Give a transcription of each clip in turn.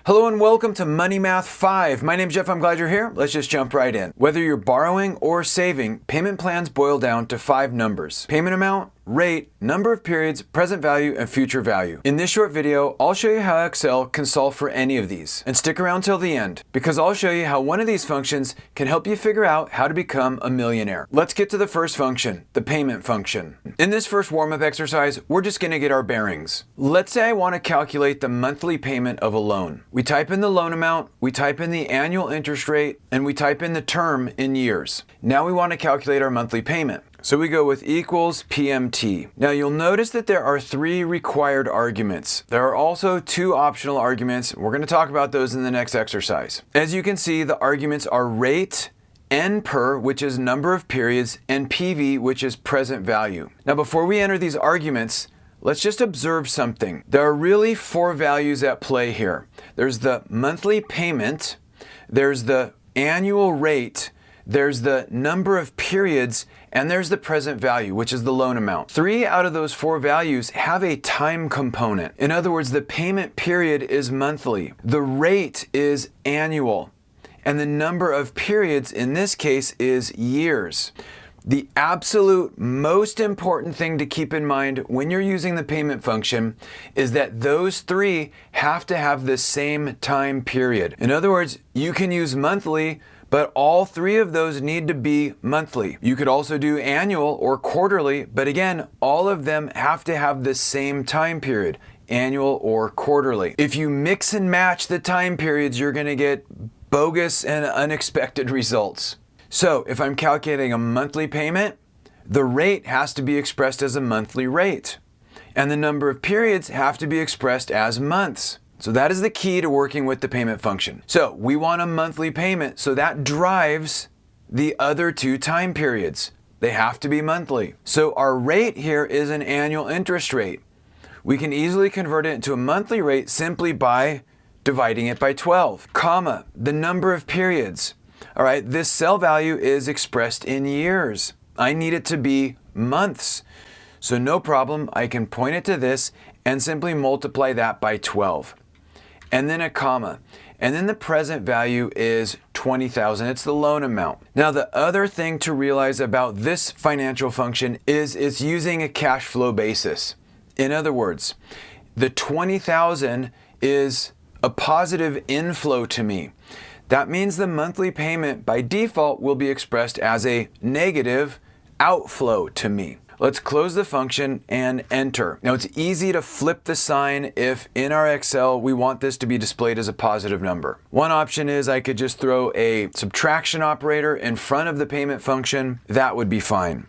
Hello and welcome to Money Math 5. My name's Jeff, I'm glad you're here. Let's just jump right in. Whether you're borrowing or saving, payment plans boil down to 5 numbers: payment amount, rate, number of periods, present value, and future value. In this short video, I'll show you how Excel can solve for any of these. And stick around till the end, because I'll show you how one of these functions can help you figure out how to become a millionaire. Let's get to the first function, the payment function. In this first warm-up exercise, we're just gonna get our bearings. Let's say I wanna calculate the monthly payment of a loan. We type in the loan amount, we type in the annual interest rate, and we type in the term in years. Now we wanna calculate our monthly payment. So we go with equals PMT. Now you'll notice that there are 3 required arguments. There are also 2 optional arguments. We're going to talk about those in the next exercise. As you can see, the arguments are rate, NPER, which is number of periods, and PV, which is present value. Now before we enter these arguments, let's just observe something. There are really 4 values at play here. There's the monthly payment, there's the annual rate, there's the number of periods, and there's the present value, which is the loan amount. 3 out of those 4 values have a time component. In other words, the payment period is monthly, the rate is annual, and the number of periods in this case is years. The absolute most important thing to keep in mind when you're using the payment function is that those 3 have to have the same time period. In other words, you can use monthly, but all 3 of those need to be monthly. You could also do annual or quarterly, but again, all of them have to have the same time period, annual or quarterly. If you mix and match the time periods, you're going to get bogus and unexpected results. So if I'm calculating a monthly payment, the rate has to be expressed as a monthly rate, and the number of periods have to be expressed as months. So that is the key to working with the payment function. So we want a monthly payment, so that drives the other 2 time periods. They have to be monthly. So our rate here is an annual interest rate. We can easily convert it into a monthly rate simply by dividing it by 12, comma, the number of periods. All right, this cell value is expressed in years. I need it to be months. So no problem, I can point it to this and simply multiply that by 12. And then a comma, and then the present value is $20,000. It's the loan amount. Now the other thing to realize about this financial function is it's using a cash flow basis. In other words, the $20,000 is a positive inflow to me. That means the monthly payment by default will be expressed as a negative outflow to me. Let's close the function and enter. Now it's easy to flip the sign if in our Excel we want this to be displayed as a positive number. One option is I could just throw a subtraction operator in front of the payment function. That would be fine.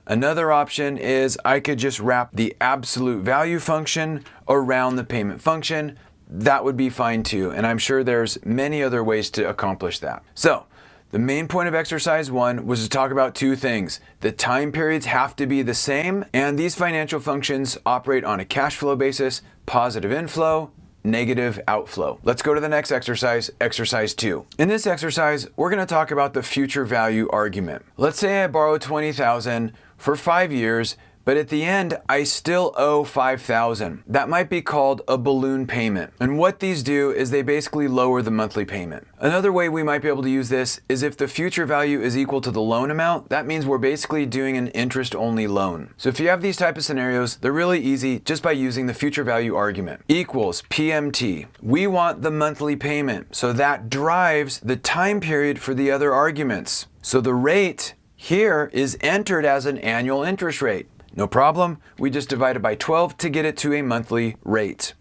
Another option is I could just wrap the absolute value function around the payment function. That would be fine too, and I'm sure there's many other ways to accomplish that. So the main point of exercise 1 was to talk about 2 things. The time periods have to be the same, and these financial functions operate on a cash flow basis: positive inflow, negative outflow. Let's go to the next exercise, exercise 2. In this exercise, we're going to talk about the future value argument. Let's say I borrow $20,000 for 5 years, but at the end, I still owe $5,000. That might be called a balloon payment. And what these do is they basically lower the monthly payment. Another way we might be able to use this is if the future value is equal to the loan amount, that means we're basically doing an interest-only loan. So if you have these type of scenarios, they're really easy just by using the future value argument. Equals PMT. We want the monthly payment, so that drives the time period for the other arguments. So the rate here is entered as an annual interest rate. No problem, we just divide it by 12 to get it to a monthly rate.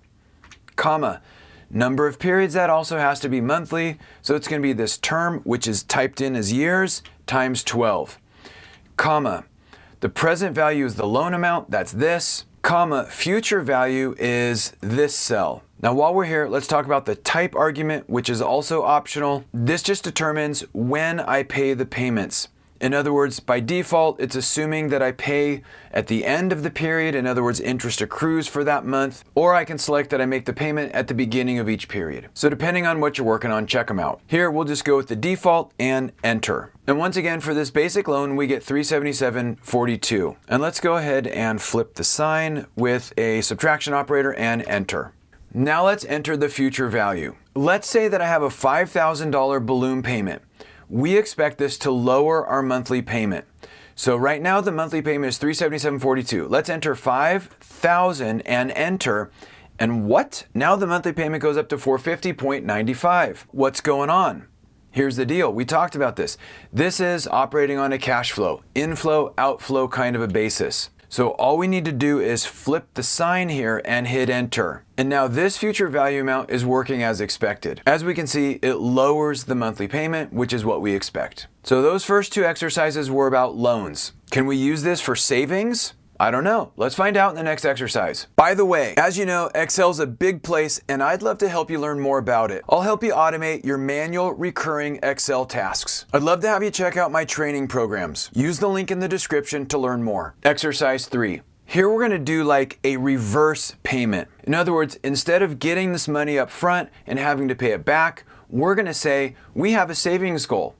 Comma, number of periods, that also has to be monthly, so it's going to be this term, which is typed in as years, times 12. Comma, the present value is the loan amount, that's this. Comma, future value is this cell. Now while we're here, let's talk about the type argument, which is also optional. This just determines when I pay the payments. In other words, by default, it's assuming that I pay at the end of the period. In other words, interest accrues for that month, or I can select that I make the payment at the beginning of each period. So depending on what you're working on, check them out. Here, we'll just go with the default and enter. And once again, for this basic loan, we get $377.42. And let's go ahead and flip the sign with a subtraction operator and enter. Now let's enter the future value. Let's say that I have a $5,000 balloon payment. We expect this to lower our monthly payment. So right now the monthly payment is $377.42. Let's enter 5,000 and enter. And what? Now the monthly payment goes up to $450.95. What's going on? Here's the deal. We talked about this. This is operating on a cash flow, inflow, outflow kind of a basis. So all we need to do is flip the sign here and hit enter. And now this future value amount is working as expected. As we can see, it lowers the monthly payment, which is what we expect. So those first two exercises were about loans. Can we use this for savings? I don't know. Let's find out in the next exercise. By the way, as you know, Excel's a big place and I'd love to help you learn more about it. I'll help you automate your manual recurring Excel tasks. I'd love to have you check out my training programs. Use the link in the description to learn more. Exercise 3. Here we're going to do like a reverse payment. In other words, instead of getting this money up front and having to pay it back, we're going to say we have a savings goal.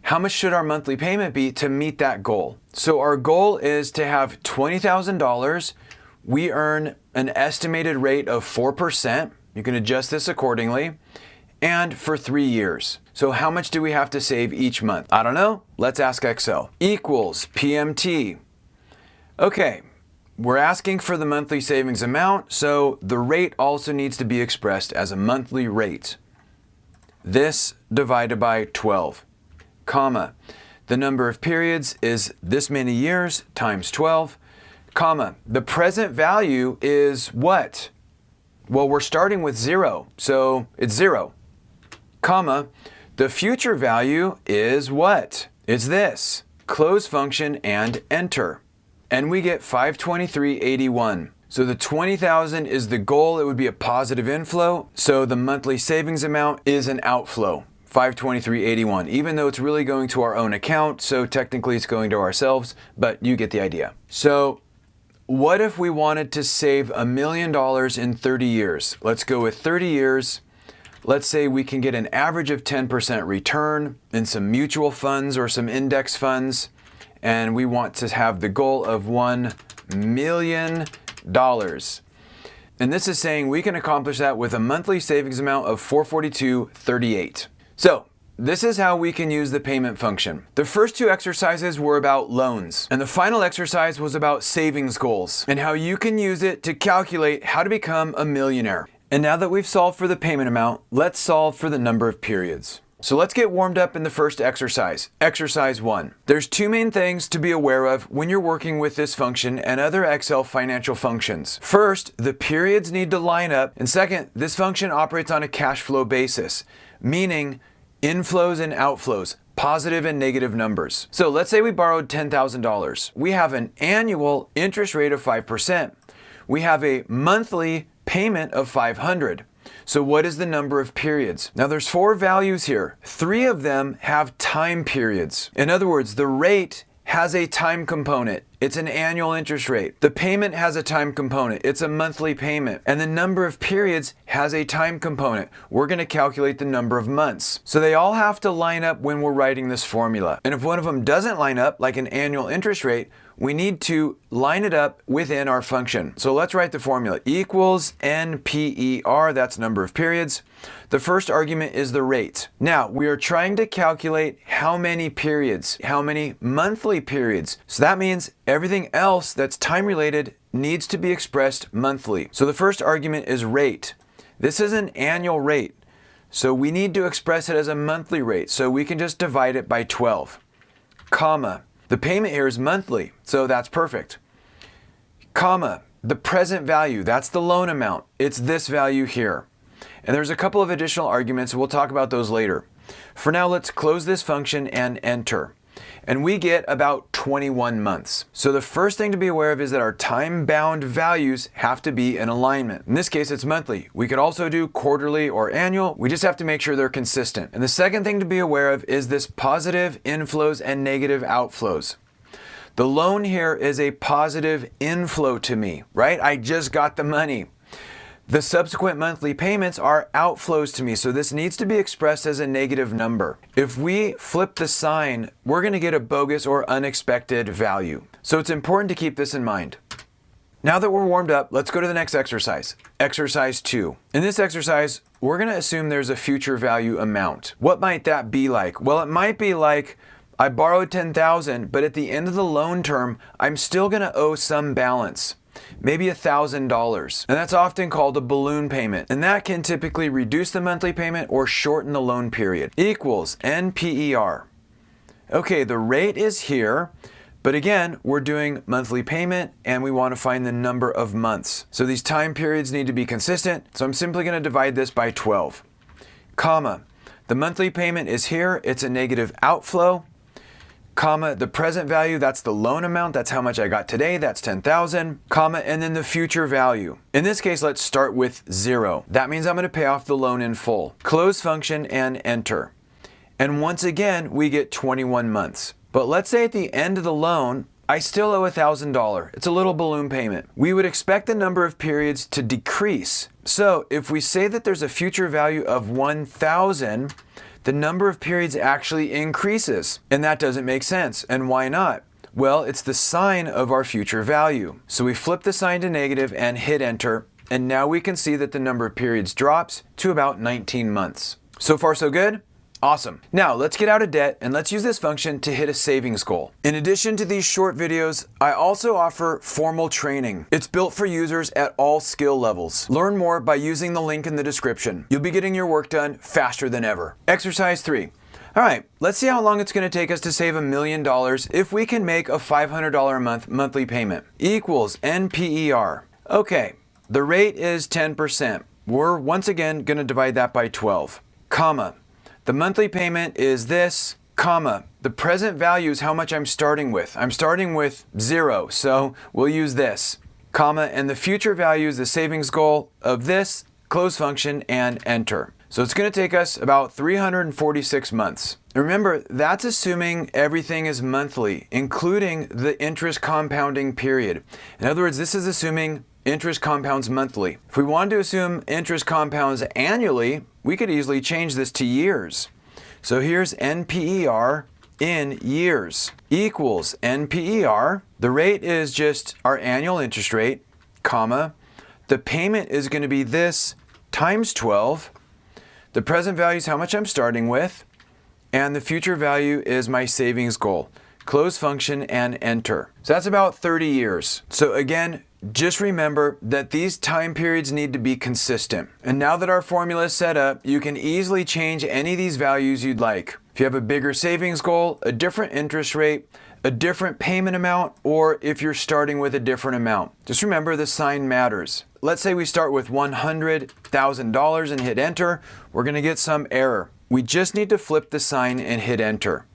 How much should our monthly payment be to meet that goal? So our goal is to have $20,000. We earn an estimated rate of 4%. You can adjust this accordingly. And for 3 years. So how much do we have to save each month? I don't know. Let's ask Excel. Equals PMT. Okay, we're asking for the monthly savings amount, so the rate also needs to be expressed as a monthly rate. This divided by 12. Comma, the number of periods is this many years times 12, comma, the present value is what? Well, we're starting with 0, so it's 0, comma, the future value is what? It's this. Close function and enter. And we get 523.81. So the 20,000 is the goal. It would be a positive inflow. So the monthly savings amount is an outflow. 523.81, even though it's really going to our own account, so technically it's going to ourselves, but you get the idea. So what if we wanted to save $1 million in 30 years? Let's go with 30 years. Let's say we can get an average of 10% return in some mutual funds or some index funds, and we want to have the goal of $1 million. And this is saying we can accomplish that with a monthly savings amount of $442.38. So this is how we can use the payment function. The first two exercises were about loans, and the final exercise was about savings goals and how you can use it to calculate how to become a millionaire. And now that we've solved for the payment amount, let's solve for the number of periods. So let's get warmed up in the first exercise, exercise 1. There's two main things to be aware of when you're working with this function and other Excel financial functions. First, the periods need to line up, and second, this function operates on a cash flow basis, meaning inflows and outflows, positive and negative numbers. So let's say we borrowed $10,000. We have an annual interest rate of 5%. We have a monthly payment of $500. So what is the number of periods? Now there's 4 values here. 3 of them have time periods. In other words, the rate has a time component. It's an annual interest rate. The payment has a time component. It's a monthly payment. And the number of periods has a time component. We're going to calculate the number of months. So they all have to line up when we're writing this formula. And if one of them doesn't line up, like an annual interest rate, we need to line it up within our function. So let's write the formula. Equals NPER, that's number of periods. The first argument is the rate. Now, we are trying to calculate how many periods, how many monthly periods. So that means everything else that's time related needs to be expressed monthly. So the first argument is rate. This is an annual rate. So we need to express it as a monthly rate. So we can just divide it by 12, comma. The payment here is monthly, so that's perfect. Comma, the present value, that's the loan amount. It's this value here. And there's a couple of additional arguments, we'll talk about those later. For now, let's close this function and enter. And we get about 21 months. So the first thing to be aware of is that our time-bound values have to be in alignment. In this case, it's monthly. We could also do quarterly or annual. We just have to make sure they're consistent. And the second thing to be aware of is this positive inflows and negative outflows. The loan here is a positive inflow to me, right? I just got the money. The subsequent monthly payments are outflows to me, so this needs to be expressed as a negative number. If we flip the sign, we're going to get a bogus or unexpected value. So it's important to keep this in mind. Now that we're warmed up, let's go to the next exercise. Exercise 2. In this exercise, we're going to assume there's a future value amount. What might that be like? Well, it might be like I borrowed $10,000, but at the end of the loan term, I'm still going to owe some balance. Maybe $1,000. And that's often called a balloon payment. And that can typically reduce the monthly payment or shorten the loan period. Equals NPER. Okay, the rate is here. But again, we're doing monthly payment and we want to find the number of months. So these time periods need to be consistent. So I'm simply going to divide this by 12. Comma. The monthly payment is here. It's a negative outflow. Comma. The present value, that's the loan amount. That's how much I got today. That's 10,000. Comma. And then the future value. In this case, let's start with 0. That means I'm going to pay off the loan in full. Close function and enter. And once again, we get 21 months. But let's say at the end of the loan, I still owe $1,000. It's a little balloon payment. We would expect the number of periods to decrease. So if we say that there's a future value of 1,000, the number of periods actually increases. And that doesn't make sense. And why not? Well, it's the sign of our future value. So we flip the sign to negative and hit enter. And now we can see that the number of periods drops to about 19 months. So far, so good? Awesome. Now let's get out of debt and let's use this function to hit a savings goal. In addition to these short videos, I also offer formal training. It's built for users at all skill levels. Learn more by using the link in the description. You'll be getting your work done faster than ever. Exercise 3. All right, let's see how long it's going to take us to save $1 million if we can make a $500 a month monthly payment. Equals NPER. Okay, the rate is 10%. We're once again going to divide that by 12. Comma. The monthly payment is this, comma. The present value is how much I'm starting with. I'm starting with 0, so we'll use this, comma, and the future value is the savings goal of this, close function, and enter. So it's going to take us about 346 months. And remember, that's assuming everything is monthly, including the interest compounding period. In other words, this is assuming interest compounds monthly. If we wanted to assume interest compounds annually, we could easily change this to years. So here's NPER in years equals NPER. The rate is just our annual interest rate, comma. The payment is going to be this times 12. The present value is how much I'm starting with. And the future value is my savings goal. Close function and enter. So that's about 30 years. So again, just remember that these time periods need to be consistent. And now that our formula is set up, you can easily change any of these values you'd like. If you have a bigger savings goal, a different interest rate, a different payment amount, or if you're starting with a different amount. Just remember the sign matters. Let's say we start with $100,000 and hit enter. We're going to get some error. We just need to flip the sign and hit enter.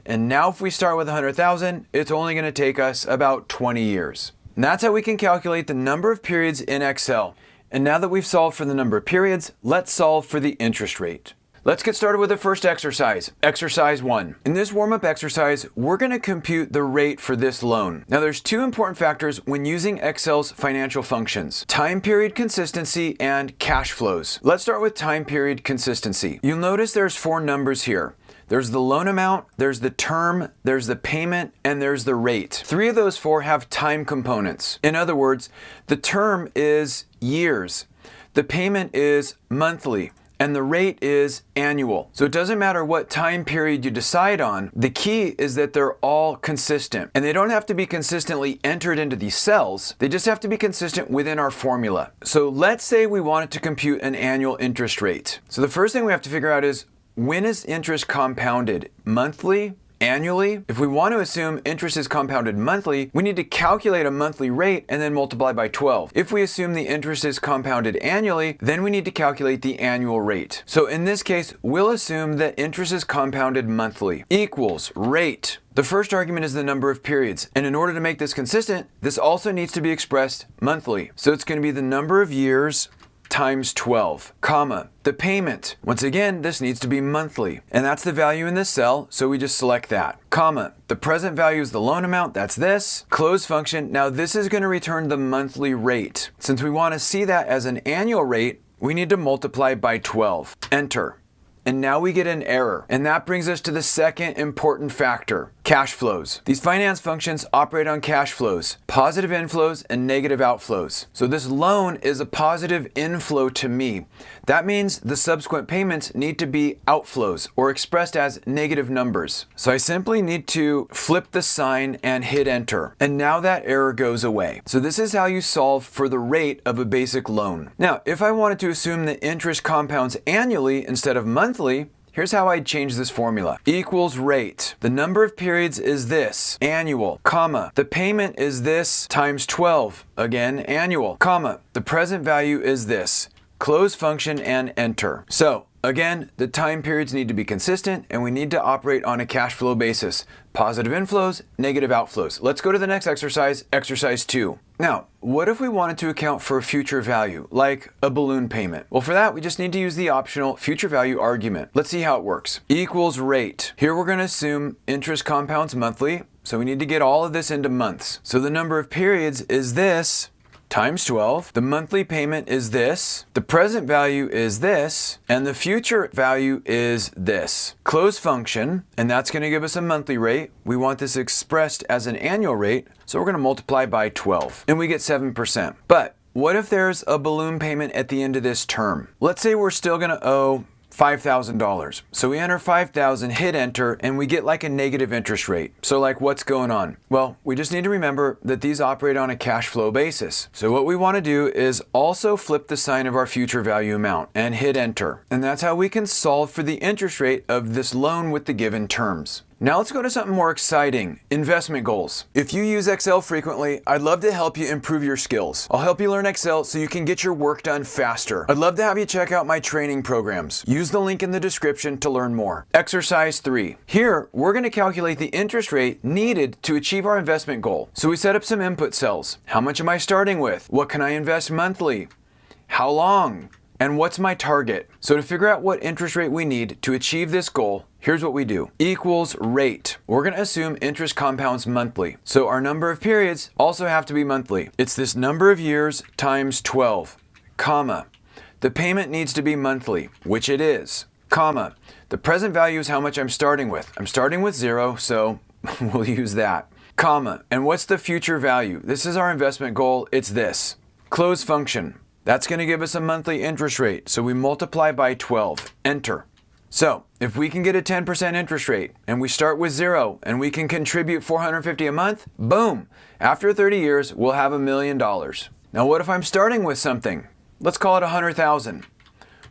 And now if we start with 100,000, it's only going to take us about 20 years. And that's how we can calculate the number of periods in Excel. And now that we've solved for the number of periods, let's solve for the interest rate. Let's get started with the first exercise, exercise 1. In this warm-up exercise, we're going to compute the rate for this loan. Now there's two important factors when using Excel's financial functions: time period consistency and cash flows. Let's start with time period consistency. You'll notice there's 4 numbers here. There's the loan amount, there's the term, there's the payment, and there's the rate. 3 of those 4 have time components. In other words, the term is years, the payment is monthly, and the rate is annual. So it doesn't matter what time period you decide on, the key is that they're all consistent. And they don't have to be consistently entered into these cells, they just have to be consistent within our formula. So let's say we wanted to compute an annual interest rate. So the first thing we have to figure out is, when is interest compounded? Monthly? Annually? If we want to assume interest is compounded monthly, we need to calculate a monthly rate and then multiply by 12. If we assume the interest is compounded annually, then we need to calculate the annual rate. So in this case, we'll assume that interest is compounded monthly. Equals rate. The first argument is the number of periods. And in order to make this consistent, this also needs to be expressed monthly. So it's going to be the number of years times 12, comma, the payment. Once again, this needs to be monthly, and that's the value in this cell, so we just select that, comma, the present value is the loan amount, that's this, close function. Now this is going to return the monthly rate. Since we want to see that as an annual rate, we need to multiply by 12, enter. And now we get an error. And that brings us to the second important factor. Cash flows. These finance functions operate on cash flows, positive inflows and negative outflows. So this loan is a positive inflow to me. That means the subsequent payments need to be outflows or expressed as negative numbers. So I simply need to flip the sign and hit enter. And now that error goes away. So this is how you solve for the rate of a basic loan. Now, if I wanted to assume that interest compounds annually instead of monthly, here's how I'd change this formula. Equals rate. The number of periods is this, annual, comma. The payment is this times 12, again, annual, comma. The present value is this. Close function and enter. So, again, the time periods need to be consistent and we need to operate on a cash flow basis. Positive inflows, negative outflows. Let's go to the next exercise, exercise 2. Now, what if we wanted to account for a future value, like a balloon payment? Well, for that, we just need to use the optional future value argument. Let's see how it works. Equals rate. Here we're going to assume interest compounds monthly, so we need to get all of this into months. So the number of periods is this, times 12. The monthly payment is this. The present value is this. And the future value is this. Close function, and that's going to give us a monthly rate. We want this expressed as an annual rate, so we're going to multiply by 12. And we get 7%. But what if there's a balloon payment at the end of this term? Let's say we're still going to owe $5,000. So we enter 5,000, hit enter, and we get like a negative interest rate. So like what's going on? Well, we just need to remember that these operate on a cash flow basis. So what we want to do is also flip the sign of our future value amount and hit enter. And that's how we can solve for the interest rate of this loan with the given terms. Now let's go to something more exciting, investment goals. If you use Excel frequently, I'd love to help you improve your skills. I'll help you learn Excel so you can get your work done faster. I'd love to have you check out my training programs. Use the link in the description to learn more. Exercise 3. Here, we're going to calculate the interest rate needed to achieve our investment goal. So we set up some input cells. How much am I starting with? What can I invest monthly? How long? And what's my target? So to figure out what interest rate we need to achieve this goal, here's what we do. Equals rate. We're going to assume interest compounds monthly. So our number of periods also have to be monthly. It's this number of years times 12, comma. The payment needs to be monthly, which it is, comma. The present value is how much I'm starting with. I'm starting with 0, so we'll use that, comma. And what's the future value? This is our investment goal. It's this. Close function. That's going to give us a monthly interest rate, so we multiply by 12. Enter. So, if we can get a 10% interest rate, and we start with 0, and we can contribute $450 a month, boom! After 30 years, we'll have $1 million. Now what if I'm starting with something? Let's call it 100,000.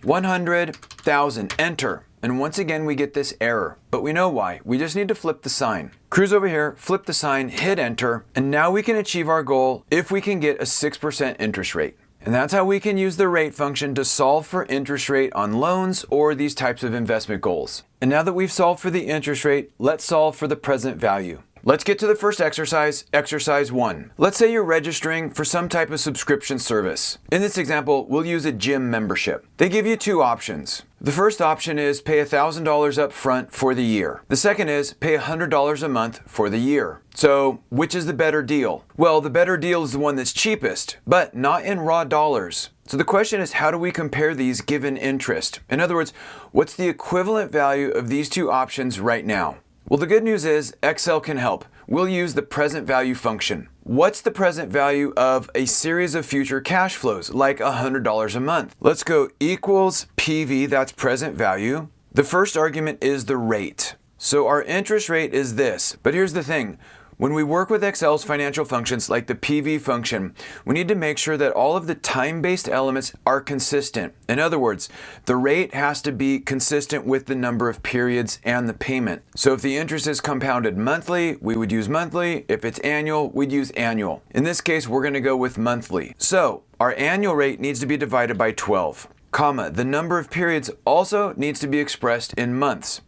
100,000, enter. And once again, we get this error, but we know why. We just need to flip the sign. Cruise over here, flip the sign, hit enter, and now we can achieve our goal if we can get a 6% interest rate. And that's how we can use the rate function to solve for interest rate on loans or these types of investment goals. And now that we've solved for the interest rate, let's solve for the present value. Let's get to the first exercise, exercise 1. Let's say you're registering for some type of subscription service. In this example, we'll use a gym membership. They give you two options. The first option is pay $1,000 up front for the year. The second is pay $100 a month for the year. So, which is the better deal? Well, the better deal is the one that's cheapest, but not in raw dollars. So the question is, how do we compare these given interest? In other words, what's the equivalent value of these two options right now? Well, the good news is Excel can help. We'll use the present value function. What's the present value of a series of future cash flows, like $100 a month? Let's go equals PV, that's present value. The first argument is the rate. So our interest rate is this. But here's the thing. When we work with Excel's financial functions like the PV function, we need to make sure that all of the time-based elements are consistent. In other words, the rate has to be consistent with the number of periods and the payment. So if the interest is compounded monthly, we would use monthly. If it's annual, we'd use annual. In this case, we're going to go with monthly. So our annual rate needs to be divided by 12, comma. The number of periods also needs to be expressed in months.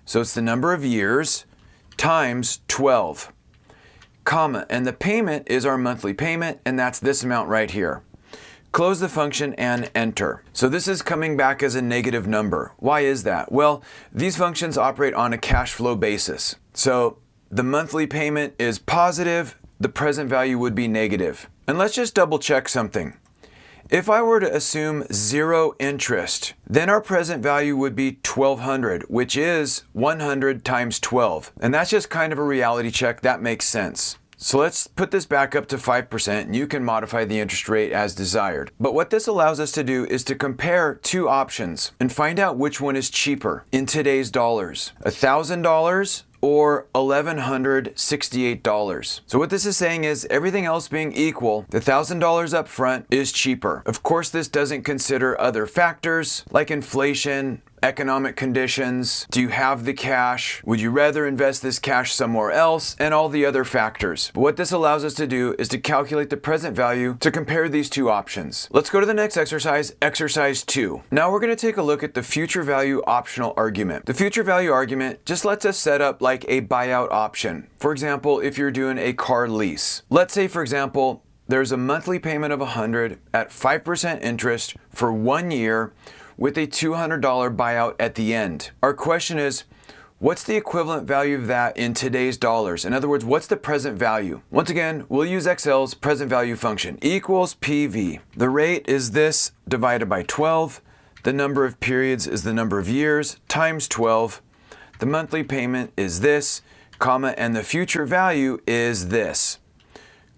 So it's the number of years times 12. Comma, and the payment is our monthly payment, and that's this amount right here. Close the function and enter. So this is coming back as a negative number. Why is that? Well, these functions operate on a cash flow basis. So the monthly payment is positive, the present value would be negative. And let's just double check something. If I were to assume 0 interest, then our present value would be 1,200, which is 100 times 12. And that's just kind of a reality check. That makes sense. So let's put this back up to 5%, and you can modify the interest rate as desired. But what this allows us to do is to compare two options and find out which one is cheaper in today's dollars, $1,000 or $1,168. So what this is saying is everything else being equal, the $1,000 up front is cheaper. Of course, this doesn't consider other factors like inflation, economic conditions, do you have the cash, would you rather invest this cash somewhere else, and all the other factors. But what this allows us to do is to calculate the present value to compare these two options. Let's go to the next exercise, exercise 2. Now we're going to take a look at the future value optional argument. The future value argument just lets us set up like a buyout option. For example, if you're doing a car lease. Let's say, for example, there's a monthly payment of $100 at 5% interest for 1 year with a $200 buyout at the end. Our question is, what's the equivalent value of that in today's dollars? In other words, what's the present value? Once again, we'll use Excel's present value function, equals PV. The rate is this divided by 12. The number of periods is the number of years times 12. The monthly payment is this, comma, and the future value is this.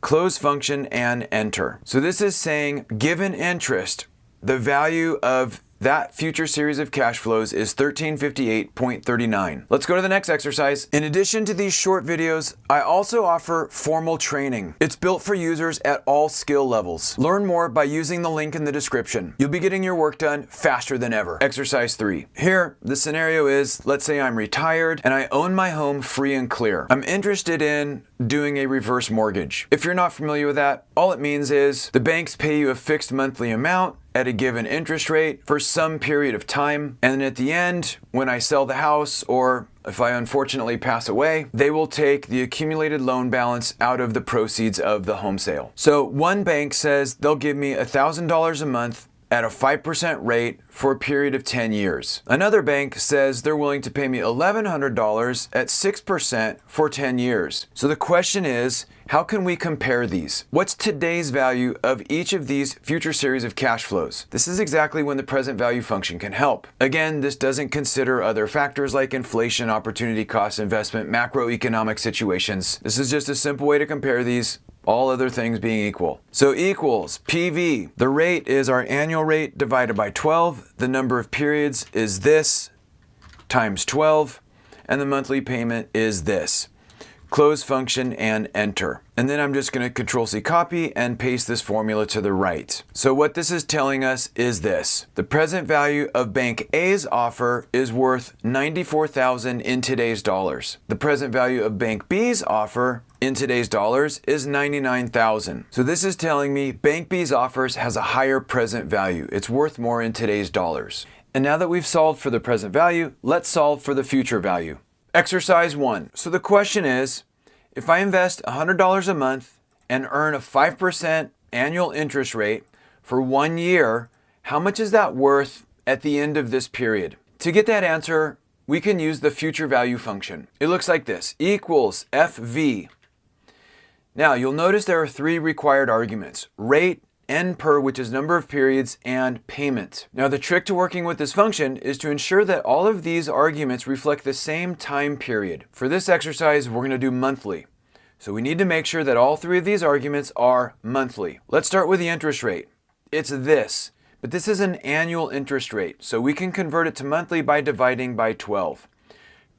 Close function and enter. So this is saying, given interest, the value of that future series of cash flows is 1358.39. Let's go to the next exercise. In addition to these short videos, I also offer formal training. It's built for users at all skill levels. Learn more by using the link in the description. You'll be getting your work done faster than ever. Exercise 3. Here, the scenario is, let's say I'm retired and I own my home free and clear. I'm interested in doing a reverse mortgage. If you're not familiar with that, all it means is the banks pay you a fixed monthly amount at a given interest rate for some period of time, and at the end, when I sell the house or if I unfortunately pass away, they will take the accumulated loan balance out of the proceeds of the home sale. So one bank says they'll give me $1,000 a month at a 5% rate for a period of 10 years. Another bank says they're willing to pay me $1,100 at 6% for 10 years. So the question is, how can we compare these? What's today's value of each of these future series of cash flows? This is exactly when the present value function can help. Again, this doesn't consider other factors like inflation, opportunity cost, investment, macroeconomic situations. This is just a simple way to compare these, all other things being equal. So equals PV. The rate is our annual rate divided by 12. The number of periods is this times 12. And the monthly payment is this. Close function and enter. And then I'm just going to Control-C copy and paste this formula to the right. So what this is telling us is this. The present value of Bank A's offer is worth $94,000 in today's dollars. The present value of Bank B's offer in today's dollars is $99,000. So this is telling me Bank B's offers has a higher present value. It's worth more in today's dollars. And now that we've solved for the present value, let's solve for the future value. Exercise 1. So the question is, if I invest $100 a month and earn a 5% annual interest rate for 1 year, how much is that worth at the end of this period? To get that answer, we can use the future value function. It looks like this, equals FV. Now you'll notice there are 3 required arguments, rate, NPER, which is number of periods, and payment. Now the trick to working with this function is to ensure that all of these arguments reflect the same time period. For this exercise, we're going to do monthly. So we need to make sure that all 3 of these arguments are monthly. Let's start with the interest rate. It's this, but this is an annual interest rate, so we can convert it to monthly by dividing by 12.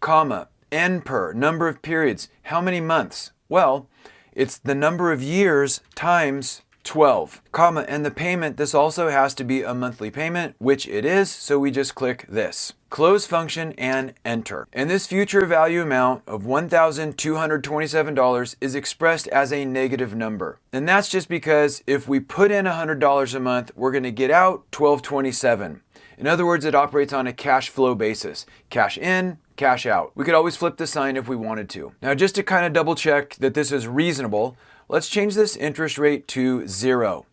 Comma, NPER, number of periods. How many months? Well, it's the number of years times 12, comma, and the payment, this also has to be a monthly payment, which it is, so we just click this. Close function and enter. And this future value amount of $1,227 is expressed as a negative number. And that's just because if we put in $100 a month, we're going to get out $1,227. In other words, it operates on a cash flow basis. Cash in, cash out. We could always flip the sign if we wanted to. Now, just to kind of double check that this is reasonable, let's change this interest rate to 0.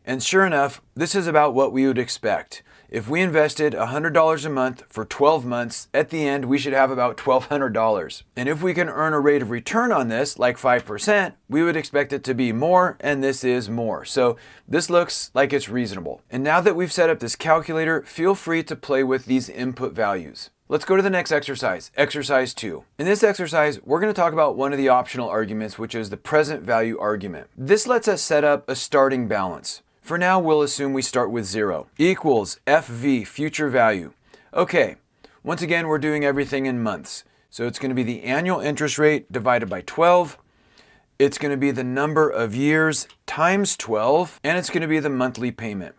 And sure enough, this is about what we would expect. If we invested $100 a month for 12 months, at the end, we should have about $1,200. And if we can earn a rate of return on this, like 5%, we would expect it to be more, and this is more. So this looks like it's reasonable. And now that we've set up this calculator, feel free to play with these input values. Let's go to the next exercise, exercise 2. In this exercise, we're going to talk about one of the optional arguments, which is the present value argument. This lets us set up a starting balance. For now, we'll assume we start with 0 equals FV, future value. Okay, once again, we're doing everything in months. So it's going to be the annual interest rate divided by 12. It's going to be the number of years times 12, and it's going to be the monthly payment.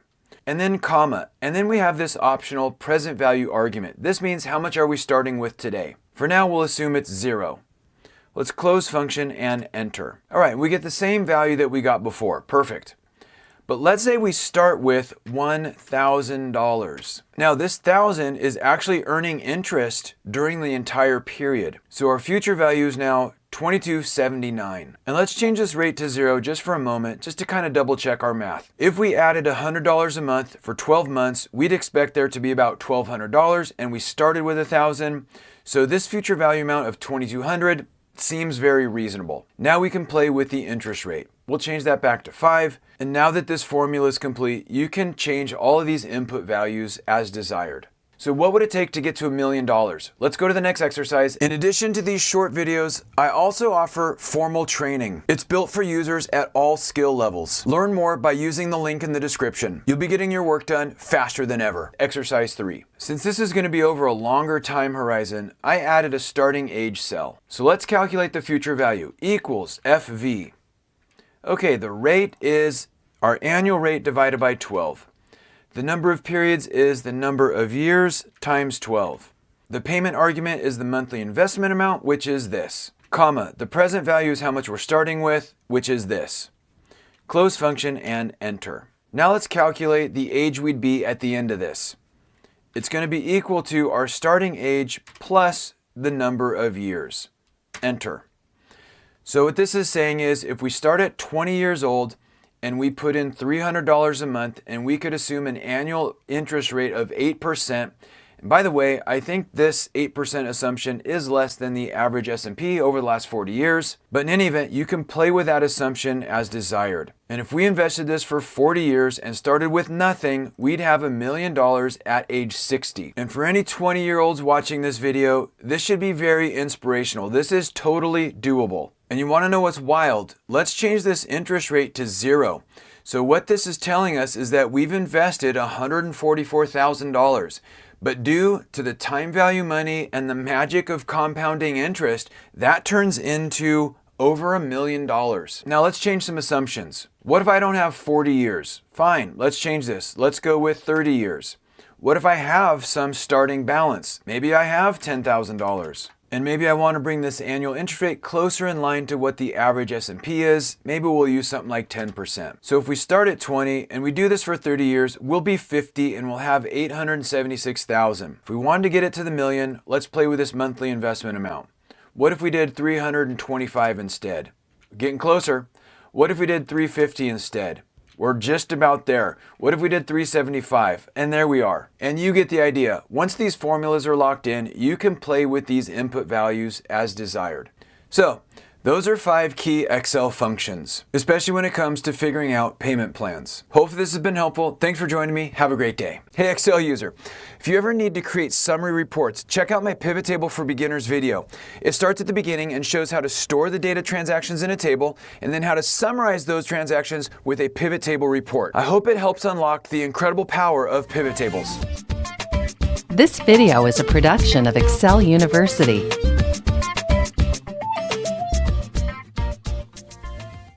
And then comma, and then we have this optional present value argument. This means how much are we starting with today? For now, we'll assume it's 0. Let's close function and enter. All right, we get the same value that we got before. Perfect. But let's say we start with $1,000. Now this 1,000 is actually earning interest during the entire period. So our future value is now $22.79. And let's change this rate to 0 just for a moment, just to kind of double check our math. If we added $100 a month for 12 months, we'd expect there to be about $1,200, and we started with 1,000. So this future value amount of $2,200 seems very reasonable. Now we can play with the interest rate. We'll change that back to 5. And now that this formula is complete, you can change all of these input values as desired. So what would it take to get to $1 million? Let's go to the next exercise. In addition to these short videos, I also offer formal training. It's built for users at all skill levels. Learn more by using the link in the description. You'll be getting your work done faster than ever. Exercise 3. Since this is going to be over a longer time horizon, I added a starting age cell. So let's calculate the future value. Equals FV. Okay, the rate is our annual rate divided by 12. The number of periods is the number of years times 12. The payment argument is the monthly investment amount, which is this. Comma, the present value is how much we're starting with, which is this. Close function and enter. Now let's calculate the age we'd be at the end of this. It's going to be equal to our starting age plus the number of years. Enter. So what this is saying is if we start at 20 years old and we put in $300 a month, and we could assume an annual interest rate of 8%. And by the way, I think this 8% assumption is less than the average S&P over the last 40 years. But in any event, you can play with that assumption as desired. And if we invested this for 40 years and started with nothing, we'd have $1 million at age 60. And for any 20-year-olds watching this video, this should be very inspirational. This is totally doable. And you want to know what's wild? Let's change this interest rate to 0. So what this is telling us is that we've invested $144,000. But due to the time value money and the magic of compounding interest, that turns into over $1 million. Now let's change some assumptions. What if I don't have 40 years? Fine, let's change this. Let's go with 30 years. What if I have some starting balance? Maybe I have $10,000. And maybe I want to bring this annual interest rate closer in line to what the average S&P is. Maybe we'll use something like 10%. So if we start at 20 and we do this for 30 years, we'll be 50 and we'll have $876,000. If we wanted to get it to the million, let's play with this monthly investment amount. What if we did 325 instead? Getting closer. What if we did 350 instead? We're just about there. What if we did 375? And there we are. And you get the idea. Once these formulas are locked in, you can play with these input values as desired. So, those are 5 key Excel functions, especially when it comes to figuring out payment plans. Hopefully this has been helpful. Thanks for joining me. Have a great day. Hey Excel user, if you ever need to create summary reports, check out my pivot table for beginners video. It starts at the beginning and shows how to store the data transactions in a table and then how to summarize those transactions with a pivot table report. I hope it helps unlock the incredible power of pivot tables. This video is a production of Excel University.